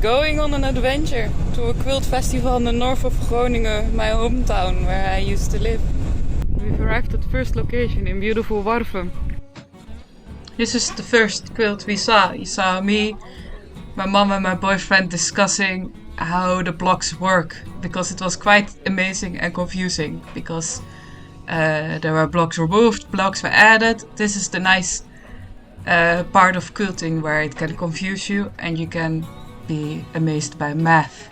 going on an adventure to a quilt festival in the North of Groningen, my hometown where I used to live. We've arrived at the first location in beautiful Warfum. This is the first quilt we saw. You saw me, my mom and my boyfriend discussing how the blocks work, because it was quite amazing and confusing, because there were blocks removed, blocks were added. This is the nice part of quilting where it can confuse you and you can be amazed by math.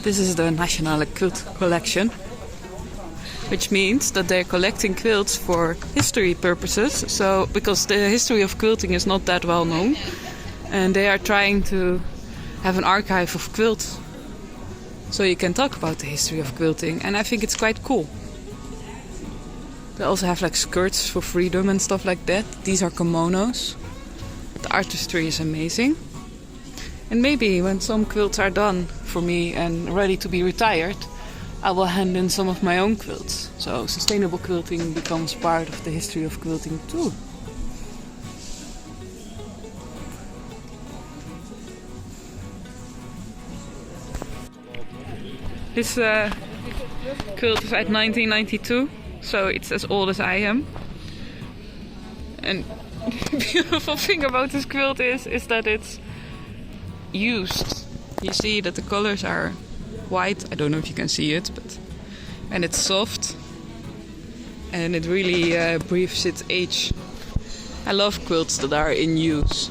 This is the Nationale Quilt Collection, which means that they're collecting quilts for history purposes. So, because the history of quilting is not that well known, and they are trying to have an archive of quilts, so you can talk about the history of quilting, and I think it's quite cool. They also have like skirts for freedom and stuff like that. These are kimonos. The artistry is amazing. And maybe when some quilts are done for me and ready to be retired, I will hand in some of my own quilts. So sustainable quilting becomes part of the history of quilting too. This quilt is uit 1992, so it's as old as I am. And the beautiful thing about this quilt is that it's used. You see that the colors are white. I don't know if you can see it, and it's soft, and it really breathes its age. I love quilts that are in use.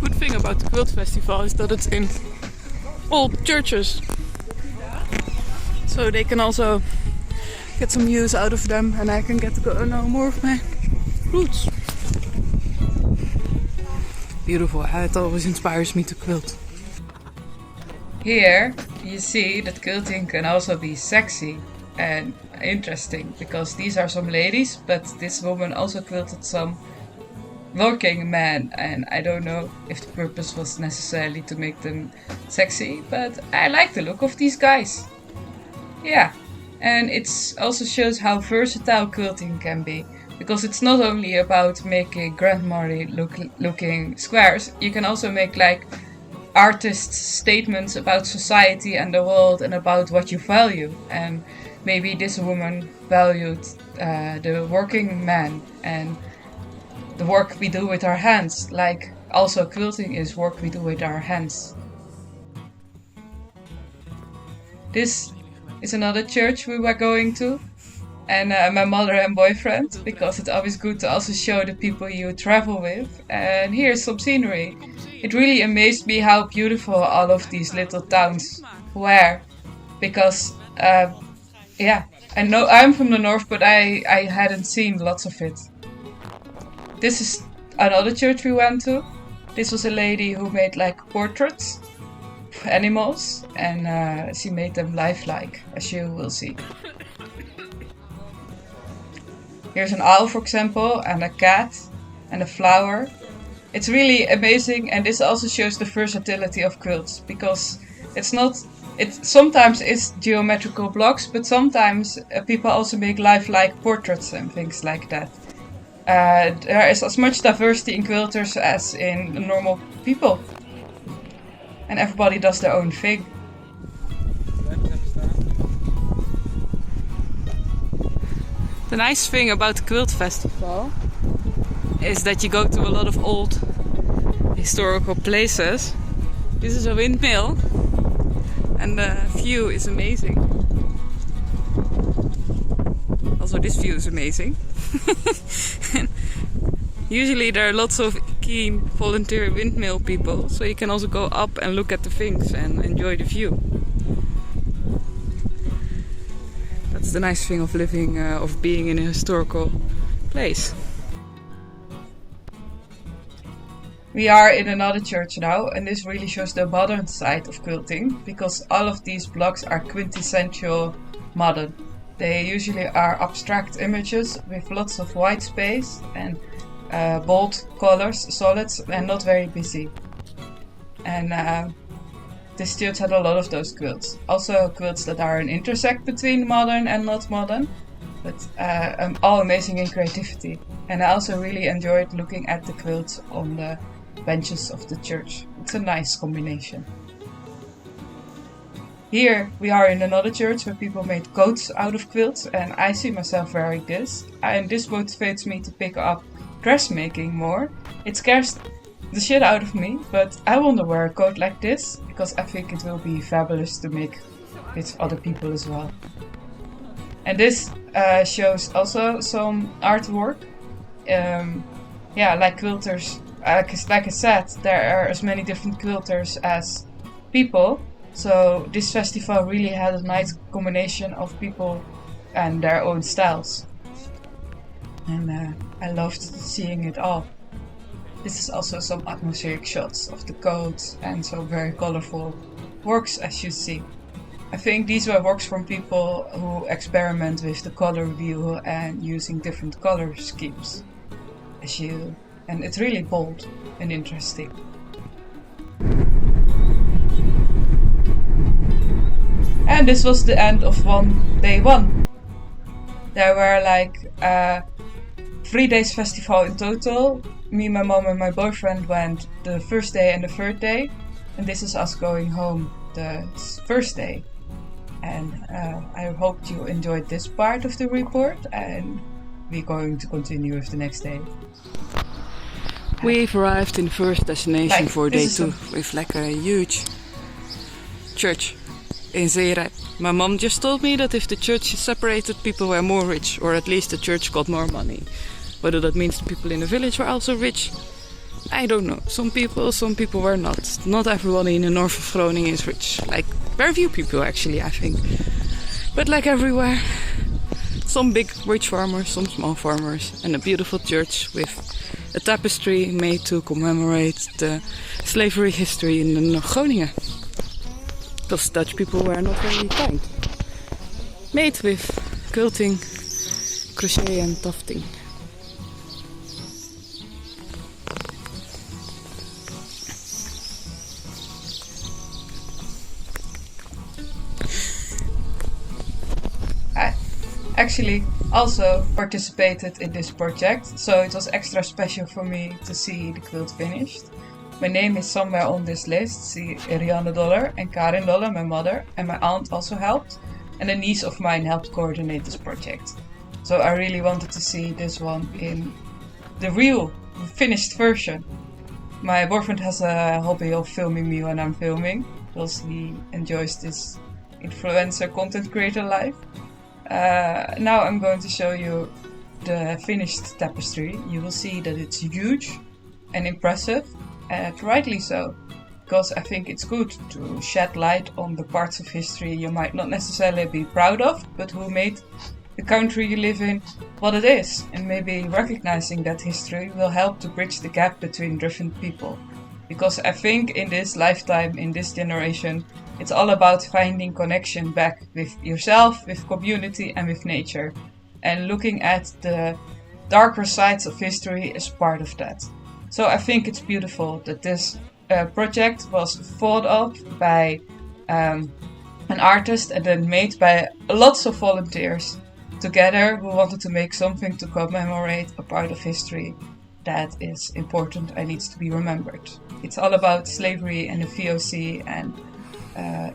Good thing about the quilt festival is that it's in old churches, so they can also get some use out of them, and I can get to go know more of my roots. Beautiful. It always inspires me to quilt. Here you see that quilting can also be sexy and interesting, because these are some ladies, but this woman also quilted some working men, and I don't know if the purpose was necessarily to make them sexy, but I like the look of these guys. Yeah, and it also shows how versatile quilting can be, because it's not only about making grandmother looking squares. You can also make like artist statements about society and the world and about what you value. And maybe this woman valued the working man and the work we do with our hands, like also quilting is work we do with our hands. This is another church we were going to, and my mother and boyfriend, because it's always good to also show the people you travel with. And here's some scenery. It really amazed me how beautiful all of these little towns were, because yeah, I know I'm from the north, but I hadn't seen lots of it. This is another church we went to. This was a lady who made like portraits of animals, and she made them lifelike, as you will see. Here's an owl, for example, and a cat, and a flower. It's really amazing, and this also shows the versatility of quilts, because it sometimes is geometrical blocks, but sometimes people also make lifelike portraits and things like that. There is as much diversity in quilters as in normal people, and everybody does their own thing. The nice thing about the Quilt Festival is that you go to a lot of old historical places. This is a windmill, and the view is amazing. Also, this view is amazing. Usually there are lots of keen volunteer windmill people, so you can also go up and look at the things and enjoy the view. That's the nice thing of living, of being in a historical place. We are in another church now, and this really shows the modern side of quilting, because all of these blocks are quintessential modern. They usually are abstract images with lots of white space and bold colors, solids, and not very busy. And this church had a lot of those quilts. Also quilts that are an intersect between modern and not modern, but all amazing in creativity. And I also really enjoyed looking at the quilts on the benches of the church. It's a nice combination. Here we are in another church where people made coats out of quilts, and I see myself wearing this. And this motivates me to pick up dressmaking more. It scares the shit out of me, but I want to wear a coat like this because I think it will be fabulous to make with other people as well. And this shows also some artwork. Like quilters. Like I said, there are as many different quilters as people. So this festival really had a nice combination of people and their own styles. And I loved seeing it all. This is also some atmospheric shots of the coats and some very colorful works, as you see. I think these were works from people who experiment with the color wheel and using different color schemes. And it's really bold and interesting. And this was the end of day one. There were like 3 days festival in total. Me, my mom and my boyfriend went the first day and the third day. And this is us going home the first day. And I hope you enjoyed this part of the report, and we're going to continue with the next day. We've arrived in first destination for day 2 with like a huge church in Zeerijp. My mom just told me that if the church is separated, people were more rich, or at least the church got more money. Whether that means the people in the village were also rich, I don't know. Some people were not. Not everybody in the north of Groningen is rich. Like, very few people actually, I think. But like everywhere, some big rich farmers, some small farmers, and a beautiful church with a tapestry made to commemorate the slavery history in the North of Groningen. Because Dutch people were not very kind. Made with quilting, crochet and tufting. I actually also participated in this project, so it was extra special for me to see the quilt finished. My name is somewhere on this list. See Rianne Dollar and Karin Dollar, my mother, and my aunt also helped. And a niece of mine helped coordinate this project. So I really wanted to see this one in the real, finished version. My boyfriend has a hobby of filming me when I'm filming, because he enjoys this influencer content creator life. Now I'm going to show you the finished tapestry. You will see that it's huge and impressive. And rightly so, because I think it's good to shed light on the parts of history you might not necessarily be proud of, but who made the country you live in what it is. And maybe recognizing that history will help to bridge the gap between different people. Because I think in this lifetime, in this generation, it's all about finding connection back with yourself, with community and with nature. And looking at the darker sides of history is part of that. So I think it's beautiful that this project was thought of by an artist and then made by lots of volunteers together who wanted to make something to commemorate a part of history that is important and needs to be remembered. It's all about slavery and the VOC and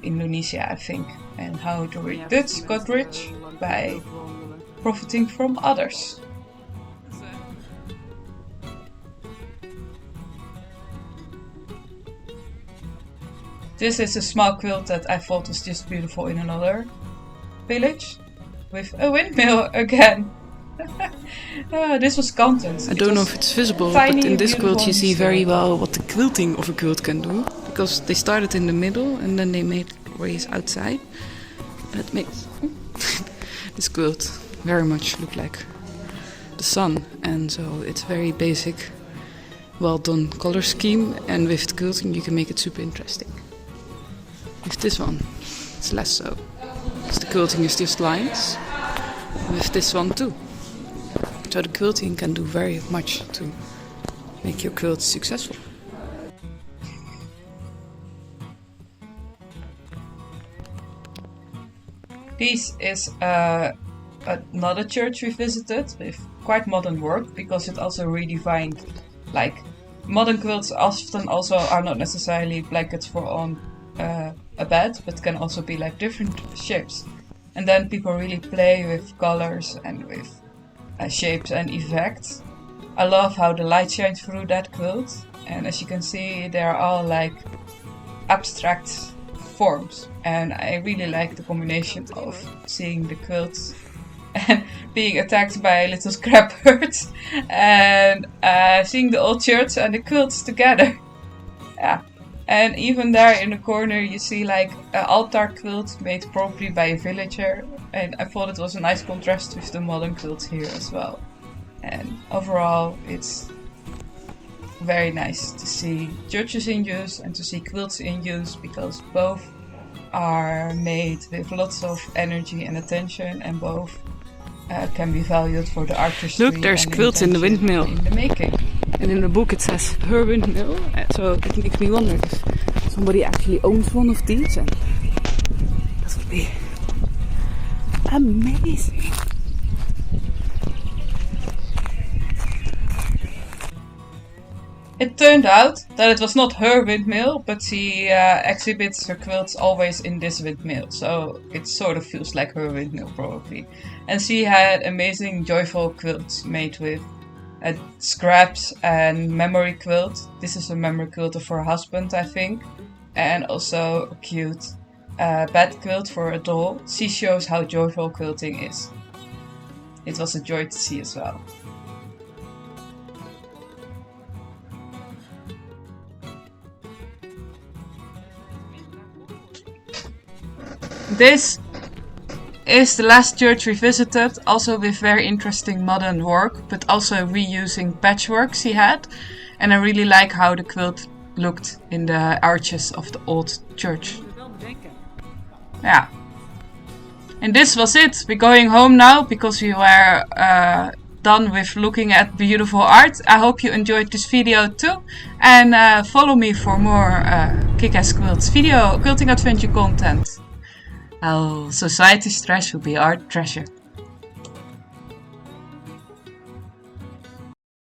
Indonesia, I think, and how the Dutch got rich by profiting from others. This is a small quilt that I thought was just beautiful in another village with a windmill again. This was content. I don't know if it's visible, but in this quilt you see very well what the quilting of a quilt can do. Because they started in the middle and then they made ways outside. That makes this quilt very much look like the sun. And so it's very basic, well done color scheme. And with the quilting you can make it super interesting. With this one, it's less so. Because the quilting is just lines. And with this one too. So the quilting can do very much to make your quilt successful. This is another church we visited with quite modern work because it also redefined, like, modern quilts often also are not necessarily blankets for on a bed, but can also be like different shapes. And then people really play with colors and with shapes and effects. I love how the light shines through that quilt, and as you can see, they're all like abstract forms, and I really like the combination of seeing the quilts and being attacked by little scrap birds and seeing the old church and the quilts together. Yeah. And even there in the corner you see like an altar quilt made probably by a villager, and I thought it was a nice contrast with the modern quilts here as well. And overall it's very nice to see churches in use and to see quilts in use, because both are made with lots of energy and attention, and both can be valued for the artistry. Look, there's quilts in the windmill. In the making. And in the book it says her windmill, so it makes me wonder if somebody actually owns one of these, and that would be amazing. It turned out that it was not her windmill, but she exhibits her quilts always in this windmill, so it sort of feels like her windmill probably. And she had amazing joyful quilts made with scraps and memory quilt. This is a memory quilt for her husband, I think, and also a cute bed quilt for a doll. She shows how joyful quilting is. It was a joy to see as well. This is the last church we visited, also with very interesting modern work, but also reusing patchwork she had. And I really like how the quilt looked in the arches of the old church. Yeah. And this was it. We're going home now because we were done with looking at beautiful art. I hope you enjoyed this video too. And follow me for more kick-ass quilts quilting adventure content. Society's trash will be our treasure.